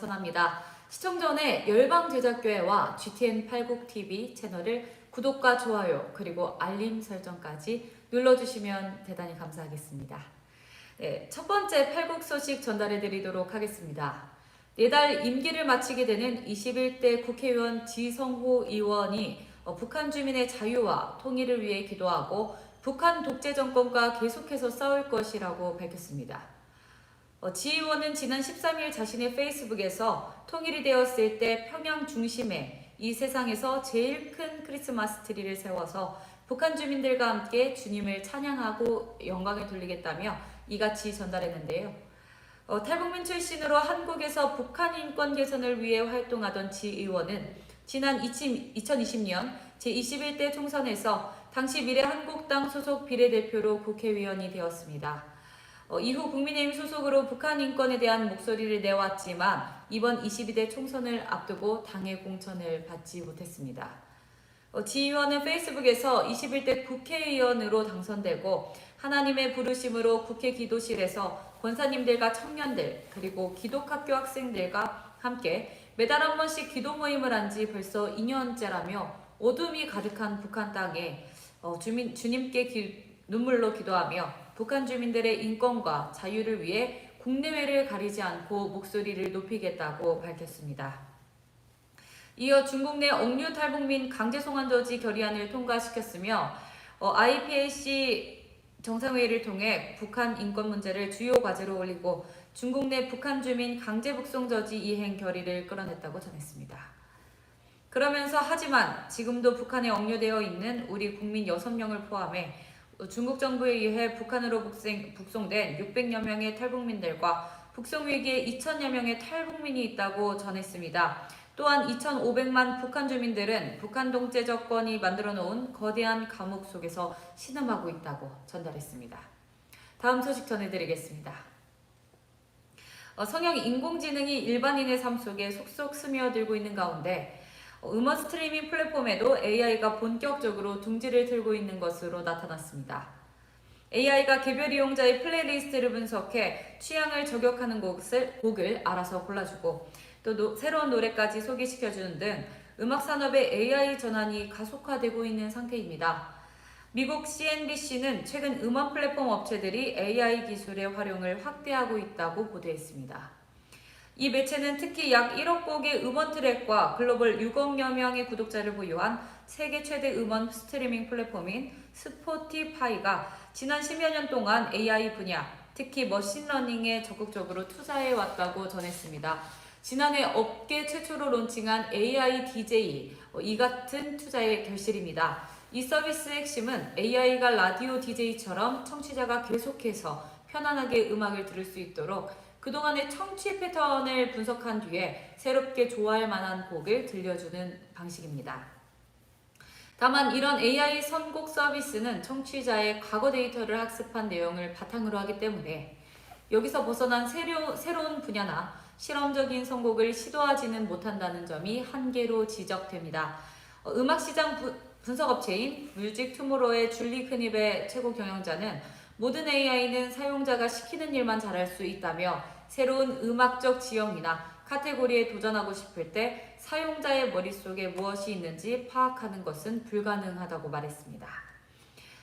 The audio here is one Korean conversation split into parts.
선언합니다. 시청 전에 열방제작교회와 GTN86TV 채널을 구독과 좋아요 그리고 알림 설정까지 눌러주시면 대단히 감사하겠습니다. 네, 첫 번째 팔국 소식 전달해 드리도록 하겠습니다. 내달 임기를 마치게 되는 21대 국회의원 지성호 의원이 북한 주민의 자유와 통일을 위해 기도하고 북한 독재 정권과 계속해서 싸울 것이라고 밝혔습니다. 지 의원은 지난 13일 자신의 페이스북에서 통일이 되었을 때 평양 중심에 이 세상에서 제일 큰 크리스마스 트리를 세워서 북한 주민들과 함께 주님을 찬양하고 영광을 돌리겠다며 이같이 전달했는데요. 탈북민 출신으로 한국에서 북한 인권 개선을 위해 활동하던 지 의원은 지난 2020년 제21대 총선에서 당시 미래한국당 소속 비례대표로 국회의원이 되었습니다. 이후 국민의힘 소속으로 북한 인권에 대한 목소리를 내왔지만 이번 22대 총선을 앞두고 당의 공천을 받지 못했습니다. 지 의원은 페이스북에서 21대 국회의원으로 당선되고 하나님의 부르심으로 국회 기도실에서 권사님들과 청년들 그리고 기독학교 학생들과 함께 매달 한 번씩 기도 모임을 한 지 벌써 2년째라며 어둠이 가득한 북한 땅에 주님께 눈물로 기도하며 북한 주민들의 인권과 자유를 위해 국내외를 가리지 않고 목소리를 높이겠다고 밝혔습니다. 이어 중국 내 억류 탈북민 강제 송환 저지 결의안을 통과시켰으며 IPAC 정상회의를 통해 북한 인권 문제를 주요 과제로 올리고 중국 내 북한 주민 강제 북송 저지 이행 결의를 끌어냈다고 전했습니다. 그러면서 하지만 지금도 북한에 억류되어 있는 우리 국민 6명을 포함해 중국 정부에 의해 북한으로 북송된 600여 명의 탈북민들과 북송 위기에 2천여 명의 탈북민이 있다고 전했습니다. 또한 2,500만 북한 주민들은 북한 독재 정권이 만들어 놓은 거대한 감옥 속에서 신음하고 있다고 전달했습니다. 다음 소식 전해드리겠습니다. 성형 인공지능이 일반인의 삶 속에 속속 스며들고 있는 가운데 음원 스트리밍 플랫폼에도 AI가 본격적으로 둥지를 틀고 있는 것으로 나타났습니다. AI가 개별 이용자의 플레이리스트를 분석해 취향을 저격하는 곡을 알아서 골라주고 또 새로운 노래까지 소개시켜주는 등 음악 산업의 AI 전환이 가속화되고 있는 상태입니다. 미국 CNBC는 최근 음원 플랫폼 업체들이 AI 기술의 활용을 확대하고 있다고 보도했습니다. 이 매체는 특히 약 1억 곡의 음원 트랙과 글로벌 6억여 명의 구독자를 보유한 세계 최대 음원 스트리밍 플랫폼인 스포티파이가 지난 10여 년 동안 AI 분야, 특히 머신러닝에 적극적으로 투자해왔다고 전했습니다. 지난해 업계 최초로 론칭한 AI DJ, 이 같은 투자의 결실입니다. 이 서비스의 핵심은 AI가 라디오 DJ처럼 청취자가 계속해서 편안하게 음악을 들을 수 있도록 그동안의 청취 패턴을 분석한 뒤에 새롭게 좋아할 만한 곡을 들려주는 방식입니다. 다만 이런 AI 선곡 서비스는 청취자의 과거 데이터를 학습한 내용을 바탕으로 하기 때문에 여기서 벗어난 새로운 분야나 실험적인 선곡을 시도하지는 못한다는 점이 한계로 지적됩니다. 음악시장 분석업체인 뮤직 투모로우의 줄리 크닙의 최고 경영자는 모든 AI는 사용자가 시키는 일만 잘할 수 있다며 새로운 음악적 지형이나 카테고리에 도전하고 싶을 때 사용자의 머릿속에 무엇이 있는지 파악하는 것은 불가능하다고 말했습니다.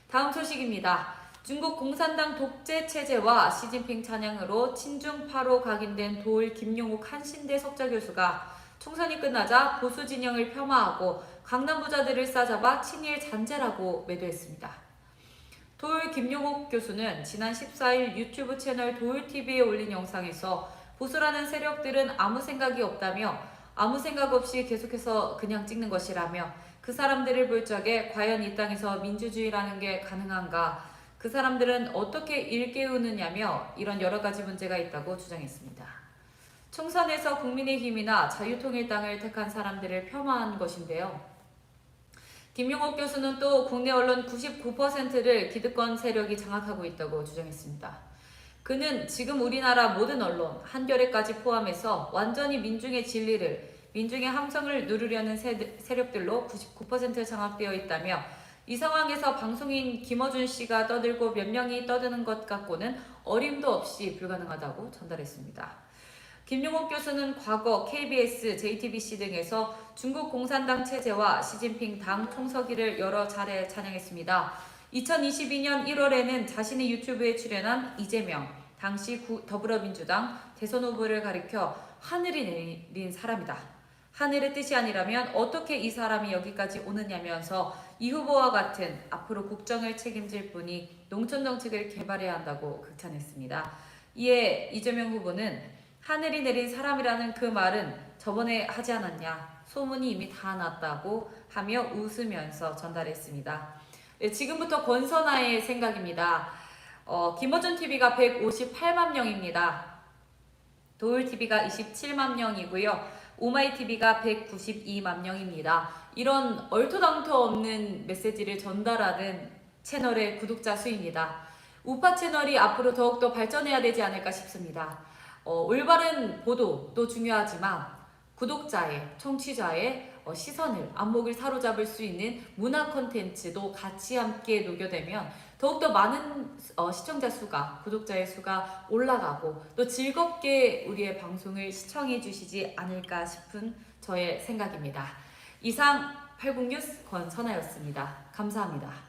다음 소식입니다. 중국 공산당 독재 체제와 시진핑 찬양으로 친중파로 각인된 도을 김용욱 한신대 석좌 교수가 총선이 끝나자 보수 진영을 폄하하고 강남 부자들을 싸잡아 친일 잔재라고 매도했습니다. 도울 김용옥 교수는 지난 14일 유튜브 채널 도울TV에 올린 영상에서 보수라는 세력들은 아무 생각이 없다며 아무 생각 없이 계속해서 그냥 찍는 것이라며 그 사람들을 볼 적에 과연 이 땅에서 민주주의라는 게 가능한가, 그 사람들은 어떻게 일깨우느냐며 이런 여러 가지 문제가 있다고 주장했습니다. 총선에서 국민의힘이나 자유통일당을 택한 사람들을 폄하한 것인데요. 김용옥 교수는 또 국내 언론 99%를 기득권 세력이 장악하고 있다고 주장했습니다. 그는 지금 우리나라 모든 언론, 한겨레까지 포함해서 완전히 민중의 진리를, 민중의 함성을 누르려는 세력들로 99% 장악되어 있다며 이 상황에서 방송인 김어준 씨가 떠들고 몇 명이 떠드는 것 같고는 어림도 없이 불가능하다고 전달했습니다. 김용옥 교수는 과거 KBS, JTBC 등에서 중국 공산당 체제와 시진핑 당 총서기를 여러 차례 찬양했습니다. 2022년 1월에는 자신의 유튜브에 출연한 이재명, 당시 더불어민주당 대선 후보를 가리켜 하늘이 내린 사람이다. 하늘의 뜻이 아니라면 어떻게 이 사람이 여기까지 오느냐면서 이 후보와 같은 앞으로 국정을 책임질 분이 농촌 정책을 개발해야 한다고 극찬했습니다. 이에 이재명 후보는 하늘이 내린 사람이라는 그 말은 저번에 하지 않았냐, 소문이 이미 다 났다고 하며 웃으면서 전달했습니다. 네, 지금부터 권선아의 생각입니다. 김어준 TV가 158만 명입니다. 도울 TV가 27만 명이고요. 오마이 TV가 192만 명입니다. 이런 얼토당토 없는 메시지를 전달하는 채널의 구독자 수입니다. 우파 채널이 앞으로 더욱더 발전해야 되지 않을까 싶습니다. 올바른 보도도 중요하지만 구독자의, 청취자의 시선을, 안목을 사로잡을 수 있는 문화 콘텐츠도 같이 함께 녹여내면 더욱더 많은 시청자 수가, 구독자의 수가 올라가고 또 즐겁게 우리의 방송을 시청해 주시지 않을까 싶은 저의 생각입니다. 이상 80뉴스 권선아였습니다. 감사합니다.